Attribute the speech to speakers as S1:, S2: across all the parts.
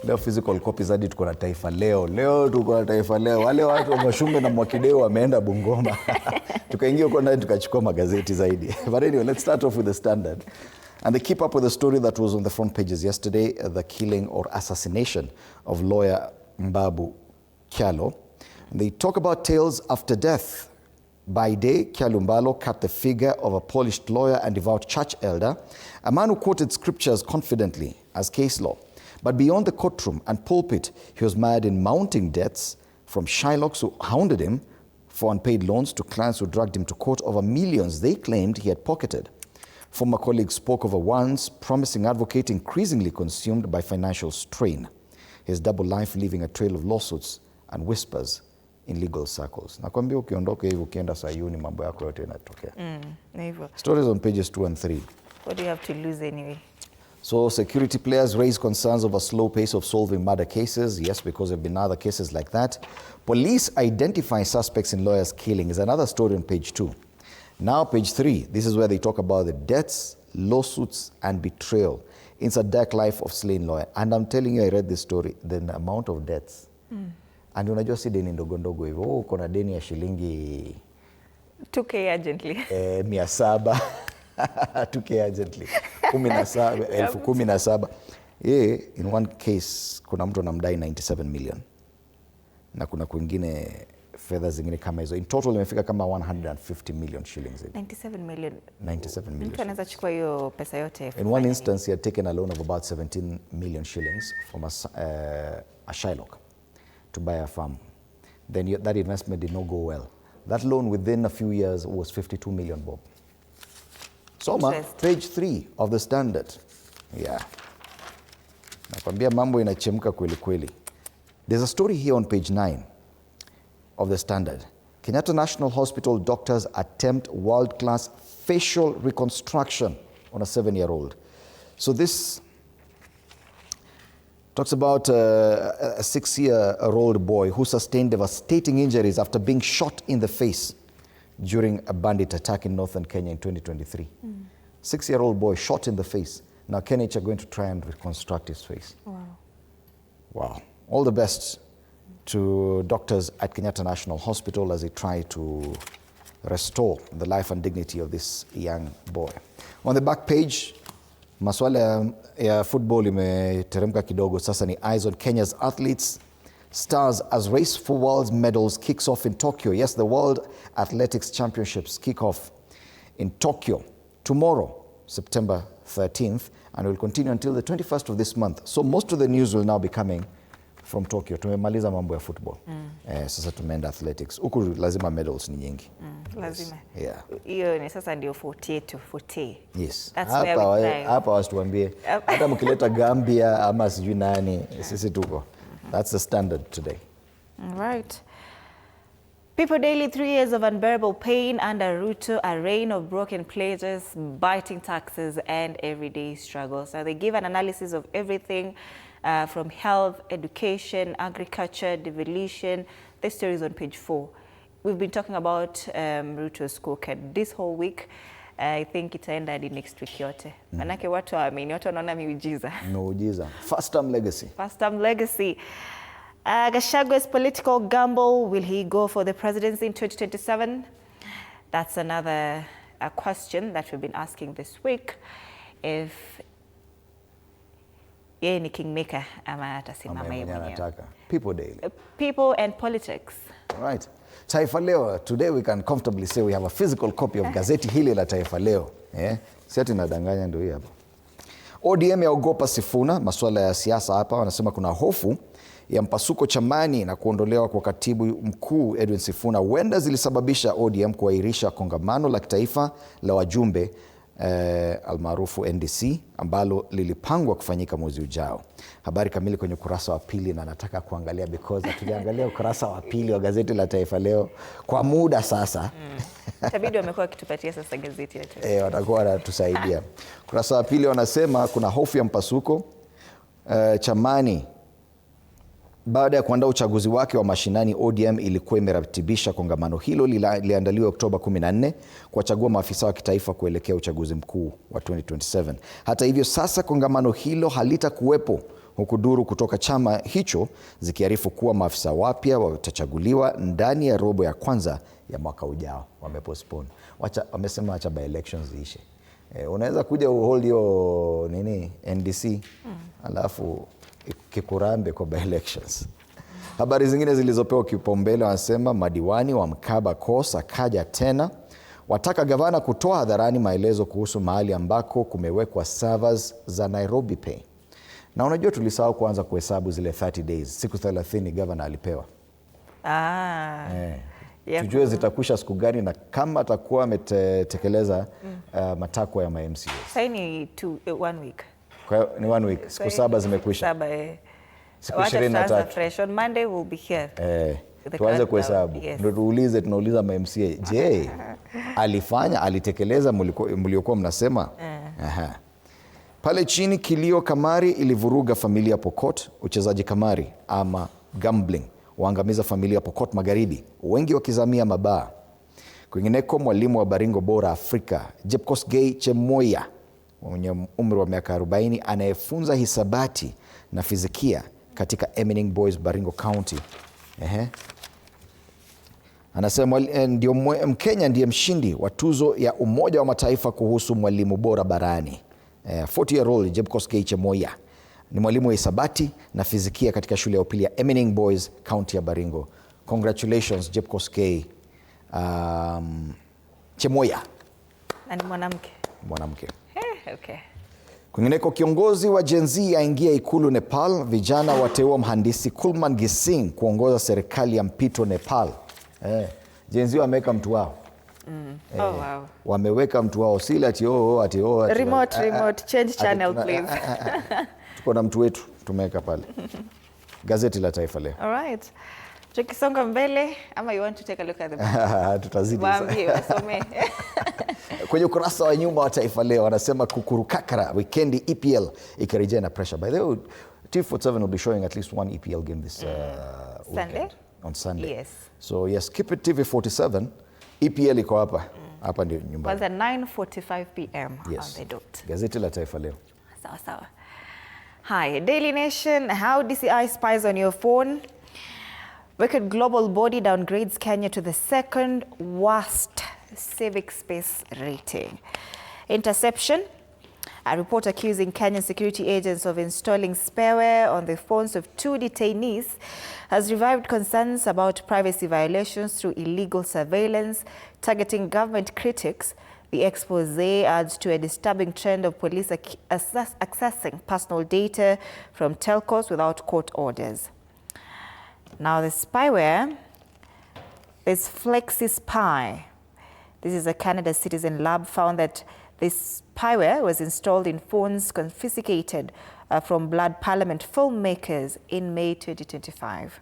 S1: Leo physical copies hadi tuko na Taifa Leo. Leo tuko na Taifa Leo. Wale watu wa Mashumbe na Mwakideu wameenda Bungoma. Tukaingia huko ndani tukachukua magazeti zaidi. But anyway, let's start off with the Standard. And they keep up with the story that was on the front pages yesterday, the killing or assassination of lawyer Mbobu Kyalo. They talk about tales after death. By day, Kyalo Mbobu cut the figure of a polished lawyer and devout church elder, a man who quoted scriptures confidently as case law. But beyond the courtroom and pulpit, he was mired in mounting debts from Shylocks who hounded him for unpaid loans to clients who dragged him to court over millions they claimed he had pocketed. Former colleagues spoke of a once promising advocate increasingly consumed by financial strain. His double life leaving a trail of lawsuits and whispers in legal circles. Nakwambia ukiondoka hivi ukienda Sayuni mambo yako yote yanatokea.
S2: Hivyo.
S1: Stories on pages 2 and 3.
S2: What do you have to lose anyway?
S1: So security players raise concerns over slow pace of solving murder cases. Yes, because there have been other cases like that. Police identify suspects in lawyers' killing is another story on page 2. Now page 3, this is where they talk about the deaths, lawsuits and betrayal. It's a dark life of slain lawyer. And I'm telling you, I read this story, the amount of deaths. And unajua si deni ndogo ndogo hivyo. Uko na deni ya shilingi
S2: 2K urgently.
S1: 700. 2K urgently. 17,000. In one case, kuna mtu anamdai 97 million. Na kuna kwingine fedha zingine kama hizo. In total imefika kama 150 million shillings.
S2: 97 million.
S1: 97 million.
S2: Mtu anaweza chukua hiyo pesa yote.
S1: In one instance, he had taken a loan of about 17 million shillings from a Shylock to buy a farm. Then that investment did not go well. That loan within a few years was 52 million bob. Soma, page 3 of the Standard. Yeah. Nakwambia mambo inachemka kweli kweli. There's a story here on page 9 of the Standard. Kenyatta National Hospital doctors attempt world-class facial reconstruction on a 7-year-old. So this talks about a 6-year-old boy who sustained devastating injuries after being shot in the face during a bandit attack in northern Kenya in 2023. 6-year-old boy shot in the face. Now KNH are going to try and reconstruct his face.
S2: Wow.
S1: Wow. All the best to doctors at Kenyatta National Hospital as they try to restore the life and dignity of this young boy. On the back page, maswala ya football imeteremka kidogo. Sasa ni eyes on Kenya's athletes. Stars as race for world medals kicks off in Tokyo. Yes, the World Athletics Championships kick off in Tokyo tomorrow, September 13th, and will continue until the 21st of this month. So most of the news will now be coming from Tokyo. Tumemaliza mambo ya football. Sasa tumeenda athletics. Huku lazima medals ni nyingi.
S2: Lazima.
S1: Yeah.
S2: Hiyo ni sasa ndio 40.
S1: Yes.
S2: That's where we thrive.
S1: Hapa wasituambie. Hata mkileta Gambia ama sijui nani, sisi tuko. That's the Standard today.
S2: All right. People Daily, 3 years of unbearable pain under Ruto, a reign of broken pledges, biting taxes, and everyday struggles. Now, they give an analysis of everything from health, education, agriculture, devolution. This story is on page 4. We've been talking about Ruto's scorecard this whole week. I think itaenda hadi next week yote. Manake watu waamini, watu wanaona miujiza.
S1: Miujiza. First term legacy.
S2: First term legacy. Gachagua's political gamble, will he go for the presidency in 2027? That's another question that we've been asking this week. If yeye ni kingmaker ama atasimama yeye mwenyewe.
S1: People Daily.
S2: People and politics.
S1: Right. Taifa Leo, today we can comfortably say we have a physical copy of gazeti hili la Taifa Leo. Si ati nadanganya ndio hii hapa. ODM yaogopa Sifuna, masuala ya siasa hapa, wanasema kuna hofu ya mpasuko chamani na kuondolewa kwa katibu mkuu Edwin Sifuna huenda zilisababisha ODM kuahirisha kongamano la kitaifa la wajumbe almaarufu NDC ambalo lilipangwa kufanyika mwezi ujao. Habari kamili kwenye ukurasa wa pili, na nataka kuangalia because hatujaangalia ukurasa wa pili wa gazeti la Taifa Leo kwa muda sasa.
S2: Tabidi wamekuwa kitupatia sasa gazeti la Taifa.
S1: Watakuwa wanatusaidia. Ukurasa wa pili wanasema kuna hofu ya mpasuko chamani. Baada ya kuandaa uchaguzi wake wa mashinani, ODM ilikuwa imeratibisha kongamano hilo liliandaliwa Oktoba 14 kuwachagua maafisa wa kitaifa kuelekea uchaguzi mkuu wa 2027. Hata hivyo sasa kongamano hilo halitakuwepo huku duru kutoka chama hicho zikiarifu kuwa maafisa wapya watachaguliwa ndani ya robo ya kwanza ya mwaka ujao. Wamepostpone. Wamesema acha by elections ziishe. Unaweza kuja uhold hiyo nini NDC alafu kikurambe kwa by elections. Habari zingine zilizopewa kipaumbele wanasema madiwani wa Mkaba kosa kaja tena, wataka gavana kutoa hadharani maelezo kuhusu mahali ambako kumewekwa servers za Nairobi Pay. Na unajua tulisahau kuanza kuhesabu zile 30 days, siku 30 gavana alipewa. Tujue zitakwisha siku gani na kama atakuwa ametekeleza matakwa ya MCAs.
S2: Sasa ni 1 week.
S1: Kwa hiyo ni 1 week, siku 7 zimekwisha. Siku 23.
S2: Fresh on Monday we'll be here.
S1: Tuanze kuhesabu. Ndio tunauliza MCA, je, alitekeleza mliokuwa mnasema? Pale chini kilio kamari ilivuruga familia Pokot, uchezaji kamari ama gambling waangamiza familia Pokot Magharibi, wengi wakizamia mabaa. Kwingineko mwalimu wa Baringo bora Afrika, Jepkosgei Chemoya mwenye umri wa miaka 40 anayefunza hisabati na fizikia katika Eminent Boys Baringo County. Anasema ndio Mkenya ndiye mshindi wa tuzo ya Umoja wa Mataifa kuhusu mwalimu bora barani. 40-year-old Jepkosgei Chemoya ni mwalimu wa hisabati na fizikia katika shule ya upili ya Eminent Boys County ya Baringo. Congratulations Jepkosgei Chemoya.
S2: Na ni mwanamke.
S1: Mwanamke.
S2: Okay.
S1: Kwingineko kiongozi wa Gen Z aingia ikulu Nepal, vijana wateua mhandisi Kulman Gising kuongoza serikali ya mpito Nepal. Gen Z wameweka mtu wao.
S2: Wow.
S1: Wameweka mtu wao, si ati
S2: remote change channel please.
S1: Tuko na mtu wetu tumeweka pale. Gazeti la Taifa Leo.
S2: All right. Tukisonga mbele ama you want to take a look at the
S1: tutazidi
S2: wasome.
S1: Kwenye ukurasa wa nyuma wa Taifa Leo wanasema kukurukakara weekendi EPL ikirejea na pressure. By the way, T47 will be showing at least one EPL game this
S2: Sunday?
S1: On Sunday.
S2: Yes.
S1: So yes, keep it TV47. EPL iko hapa. Hapa ndio nyumbani.
S2: Kwanza 9:45 p.m.
S1: Yes.
S2: on the dot.
S1: Gazeti la Taifa Leo.
S2: Sawa. Hi, Daily Nation, how DCI spies on your phone. Wicked global body downgrades Kenya to the second worst civic space rating. Interception, a report accusing Kenyan security agents of installing spyware on the phones of 2 detainees has revived concerns about privacy violations through illegal surveillance targeting government critics. The expose adds to a disturbing trend of police accessing personal data from telcos without court orders. Now the spyware is FlexiSpy. This is a Canada Citizen Lab found that this spyware was installed in phones confiscated from Blood Parliament filmmakers in May 2025.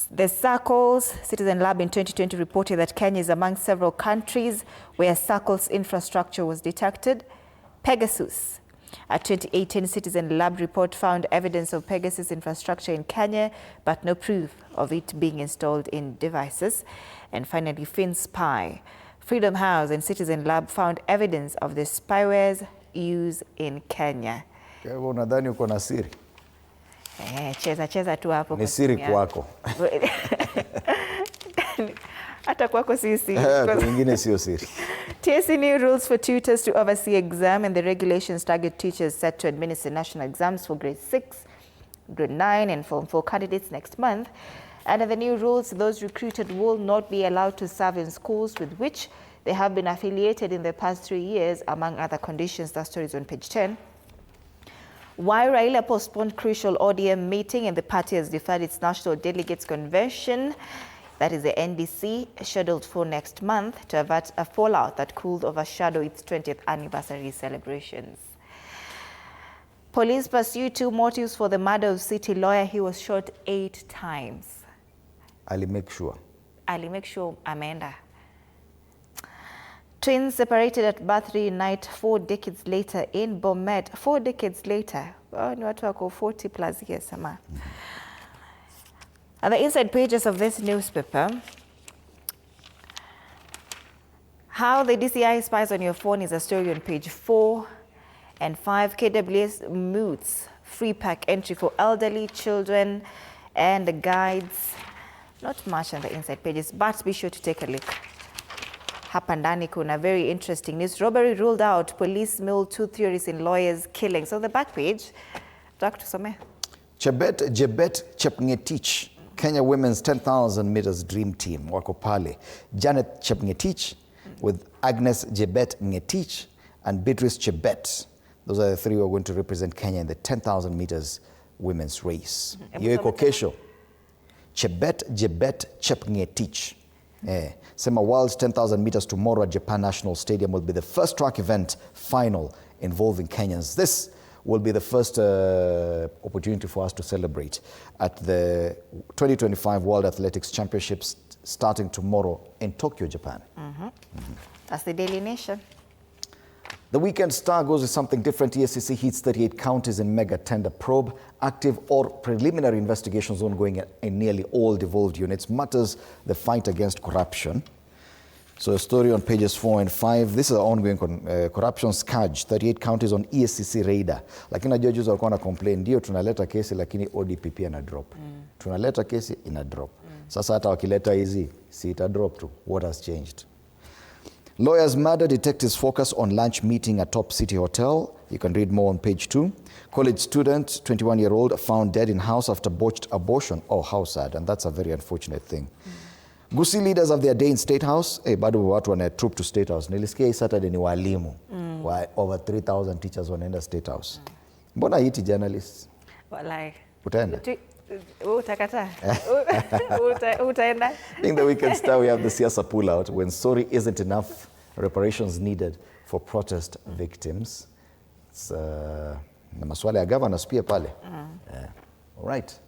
S2: The Circles Citizen Lab in 2020 reported that Kenya is among several countries where Circles infrastructure was detected. Pegasus, a 2018 Citizen Lab report found evidence of Pegasus infrastructure in Kenya, but no proof of it being installed in devices. And finally, FinSpy, Freedom House and Citizen Lab found evidence of the spyware's use in Kenya.
S1: Kwa hivyo unadhani uko na siri?
S2: Cheza tu hapo.
S1: Ni siri kwako.
S2: Hata kwako sisi.
S1: Wengine sio siri.
S2: TSC new rules for tutors to oversee exam and the regulations target teachers set to administer national exams for grade 6, grade 9 and Form 4 candidates next month. Under the new rules, those recruited will not be allowed to serve in schools with which they have been affiliated in the past 3 years, among other conditions. That story is on page 10. Why Raila postponed crucial ODM meeting and the party has deferred its National Delegates Convention, that is the NDC, scheduled for next month to avert a fallout that could overshadow its 20th anniversary celebrations. Police pursue 2 motives for the murder of city lawyer. He was shot 8 times.
S1: Ali make sure
S2: ameenda. Twins separated at birth reunite 4 decades later in Bomet. 4 decades later. Ni watu wako 40 plus years ama. At the inside pages of this newspaper, how the DCI spies on your phone is a story on page 4. And 5, KWS moots free pack entry for elderly, children, and the guides. Not much on the inside pages, but be sure to take a look. Hapa ndani kuna very interesting news. Robbery ruled out. Police mill 2 theories in lawyers killing. So the back page, Dr. Some.
S1: Jebet Chepngetich, Kenya women's 10,000 meters dream team, wako pale. Janet Chepngetich with Agnes Jebet Ngetich and Beatrice Chebet. Those are the 3 who are going to represent Kenya in the 10,000 meters women's race. Hiyo iko kesho. Jebet Chepngetich. Sema World's 10,000 meters tomorrow at Japan National Stadium will be the first track event final involving Kenyans. This will be the first opportunity for us to celebrate at the 2025 World Athletics Championships starting tomorrow in Tokyo, Japan.
S2: That's the Daily Nation.
S1: The Weekend Star goes with something different. ESCC hits 38 counties in mega tender probe. Active or preliminary investigations ongoing in nearly all devolved units. Matters the fight against corruption. So a story on pages 4 and 5. This is an ongoing corruption scourge. 38 counties on ESCC radar. Lakini judges walikuwa na complain, ndio tunaleta kesi lakini ODPP ina drop. Tunaleta kesi ina drop. Sasa hata wakileta hizi si ita drop tu. What has changed? Lawyers murder, detectives focus on lunch meeting at Top City Hotel. You can read more on page 2. College student, 21-year-old, found dead in house after botched abortion. Oh, how sad. And that's a very unfortunate thing. Gusii leaders have their day in State House. Bado watu wana troop to State House. Nilisikia hii Saturday ni walimu. Over 3,000 teachers wanaenda State House. Mbona hiti journalists?
S2: Walai.
S1: Utaenda?
S2: Utakata. Utaenda?
S1: In the Weekend Star, we have the siasa pullout. When sorry isn't enough, reparations needed for protest victims. It's na maswala ya governors pia pale. All right.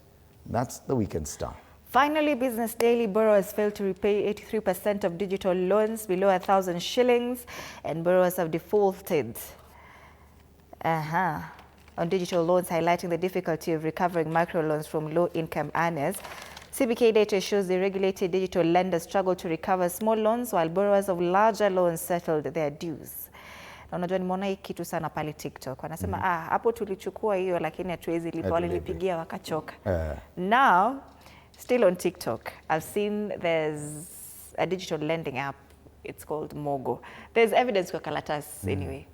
S1: That's the Weekend Star.
S2: Finally, Business Daily, borrowers failed to repay 83% of digital loans below 1,000 shillings, and borrowers have defaulted on digital loans, highlighting the difficulty of recovering microloans from low-income earners. CBK data shows the regulated digital lenders struggle to recover small loans, while borrowers of larger loans settled their dues. Na unajua nimeona hii kitu sana pale TikTok. Wanasema hapo tulichukua hiyo lakini hatuwezi lipa, walinipigia wakachoka. Now, still on TikTok, I've seen there's a digital lending app. It's called Mogo. There's evidence kwa karatasi anyway.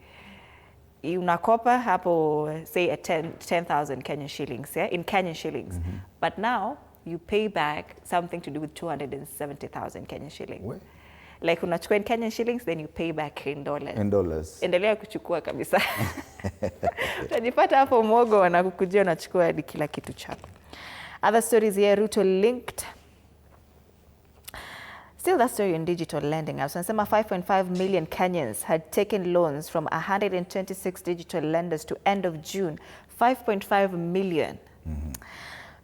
S2: Unakopa hapo, say at 10,000 Kenyan shillings, in Kenyan shillings. But now you pay back something to do with 270,000 Kenyan shillings. What? Like unachukua in Kenyan shillings, then you pay back in dollars. In dollars. Endelea kuchukua kabisa. Utajipata hapo Mogo wanakukujia unachukua hadi kila kitu chako. Other stories here, Ruto linked. Still that story in digital lending. Wanasema 5.5 million Kenyans had taken loans from 126 digital lenders to end of June. 5.5 million.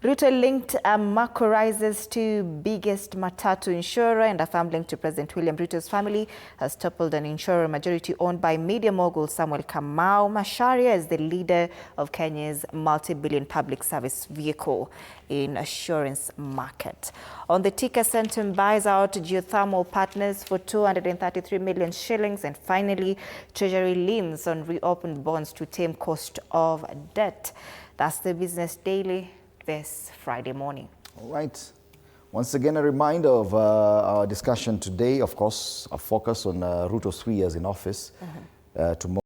S2: Ruto linked Marco rises to biggest matatu insurer, and a farm link to President William Ruto's family has toppled an insurer majority owned by media mogul Samuel Kamau Macharia as the leader of Kenya's multi-billion public service vehicle in assurance market. On the ticker, Centum buys out geothermal partners for 233 million shillings. And finally, Treasury leans on reopened bonds to tame cost of debt. That's the Business Daily this Friday morning.
S1: All right. Once again, a reminder of our discussion today. Of course, a focus on Ruto's 3 years in office. Tomorrow.